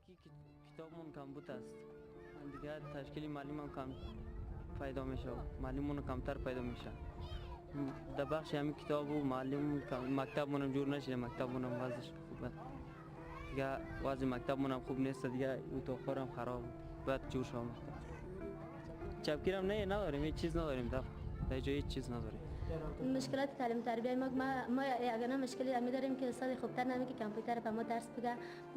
کی کتابمون کمبود است دیگه تشکیل معلم هم کم پیدا میشه معلممون کمتر پیدا میشه در بخش همین کتاب و معلم مکتبمون هم جور نشده مکتبمون هم وضعش خوبه دیگه وضع مکتبمون هم خوب نیست دیگه اتاق‌ها هم خراب باید جور شد چپگیر هم نداریم هیچ چیز نداریم در جای هیچ چیز نداریم مشکلات تعلیم تربیت ما یگانه مشکلی همی داریم که استاد خوبتر نمی که کامپیوتر به ما درس بده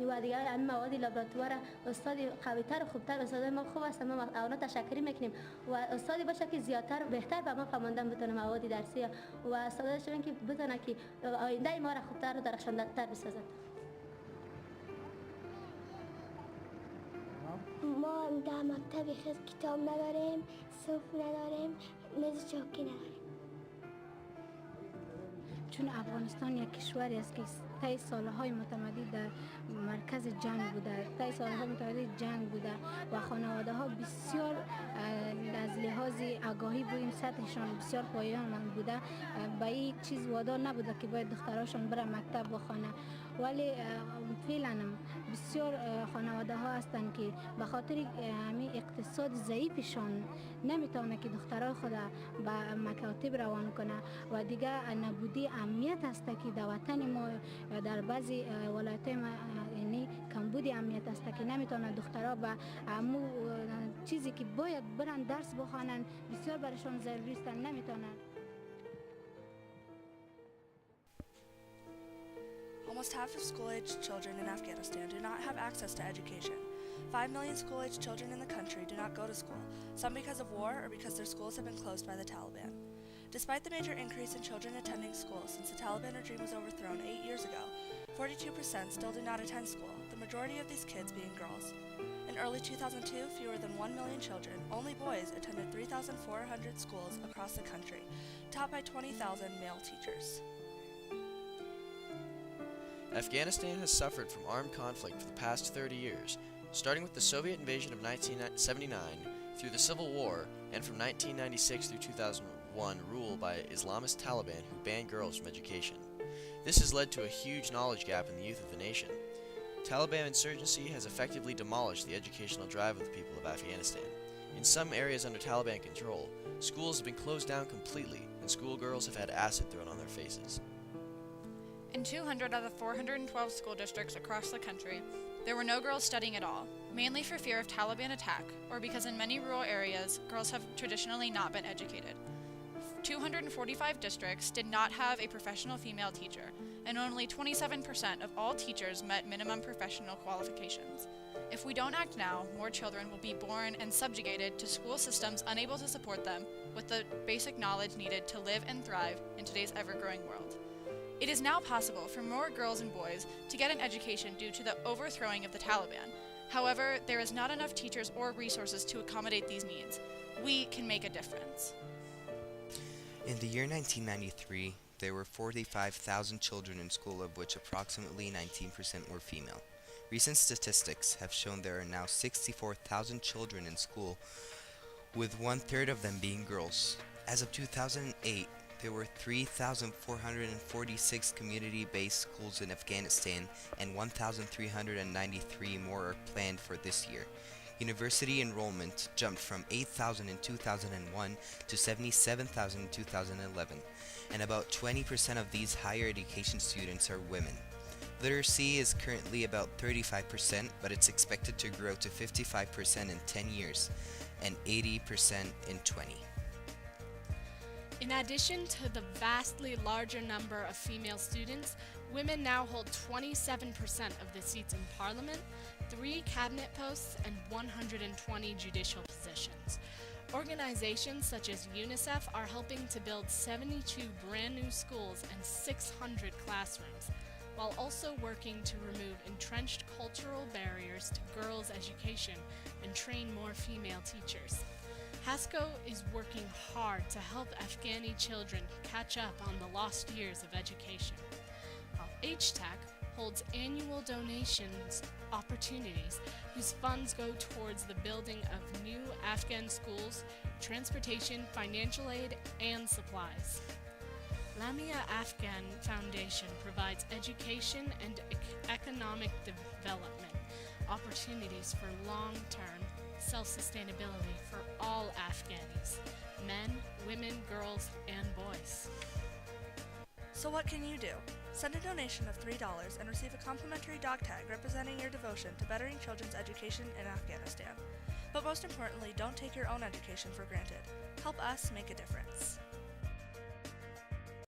و دیگه همین مواد لابراتوار استاد قوی‌تر و خوبتر استاد ما خوب است ما اونا تشکری میکنیم و استادی باشه که زیادتر بهتر به ما فهماندن بتونه مواد درسی و استاد شون که بتونه که آینده ما را خوبتر و درخشان‌تر بسازد. ما در مکتب خیلی کتاب نداریم، صوف نداریم، میز چوکی نداریم. چون افغانستان یک کشوری است که طی سالهای متمدد در مرکز جنگ بوده، طی سالهای متمدد جنگ بوده و خانواده ها بسیار از لحاظ آگاهی بودیم سطحشان بسیار پایان بوده به این چیز وادار نبوده که باید دختراشون بره مکتب بخونه ولی فعلا بسیار خانواده ها هستند که به خاطر همین اقتصاد ضعیفشان نمیتونه که دخترای خود به مکاتب روان کنه و دیگه نبودی امنیت است که در وطن ما در بعضی ولایت ما یعنی کمبود امنیت است که نمیتونه دخترها به امو چیزی که باید برن درس بخوانن بسیار برشان ضروری است نمیتونن. Almost half of school-aged children in Afghanistan do not have access to education. 5 million school-aged children in the country do not go to school, some because of war or because their schools have been closed by the Taliban. Despite the major increase in children attending school since the Taliban regime was overthrown 8 years ago, 42% still do not attend school, the majority of these kids being girls. In early 2002, fewer than 1 million children, only boys, attended 3,400 schools across the country, taught by 20,000 male teachers. Afghanistan has suffered from armed conflict for the past 30 years, starting with the Soviet invasion of 1979 through the Civil War and from 1996 through 2001 rule by Islamist Taliban who banned girls from education. This has led to a huge knowledge gap in the youth of the nation. Taliban insurgency has effectively demolished the educational drive of the people of Afghanistan. In some areas under Taliban control, schools have been closed down completely and schoolgirls have had acid thrown on their faces. In 200 of the 412 school districts across the country, there were no girls studying at all, mainly for fear of Taliban attack, or because in many rural areas, girls have traditionally not been educated. 245 districts did not have a professional female teacher, and only 27% of all teachers met minimum professional qualifications. If we don't act now, more children will be born and subjugated to school systems unable to support them with the basic knowledge needed to live and thrive in today's ever-growing world. It is now possible for more girls and boys to get an education due to the overthrowing of the Taliban. However, there is not enough teachers or resources to accommodate these needs. We can make a difference. In the year 1993, there were 45,000 children in school, of which approximately 19% were female. Recent statistics have shown there are now 64,000 children in school, with 1/3 of them being girls. As of 2008, there were 3,446 community-based schools in Afghanistan, and 1,393 more are planned for this year. University enrollment jumped from 8,000 in 2001 to 77,000 in 2011, and about 20% of these higher education students are women. Literacy is currently about 35%, but it's expected to grow to 55% in 10 years, and 80% in 20. In addition to the vastly larger number of female students, women now hold 27% of the seats in Parliament, 3 cabinet posts, and 120 judicial positions. Organizations such as UNICEF are helping to build 72 brand new schools and 600 classrooms, while also working to remove entrenched cultural barriers to girls' education and train more female teachers. HASCO is working hard to help Afghani children catch up on the lost years of education, while HTAC holds annual donations opportunities whose funds go towards the building of new Afghan schools, transportation, financial aid, and supplies. Lamia Afghan Foundation provides education and economic development, opportunities for long-term self-sustainability for all Afghanis, men, women, girls, and boys. So what can you do? Send a donation of $3 and receive a complimentary dog tag representing your devotion to bettering children's education in Afghanistan. But most importantly, don't take your own education for granted. Help us make a difference.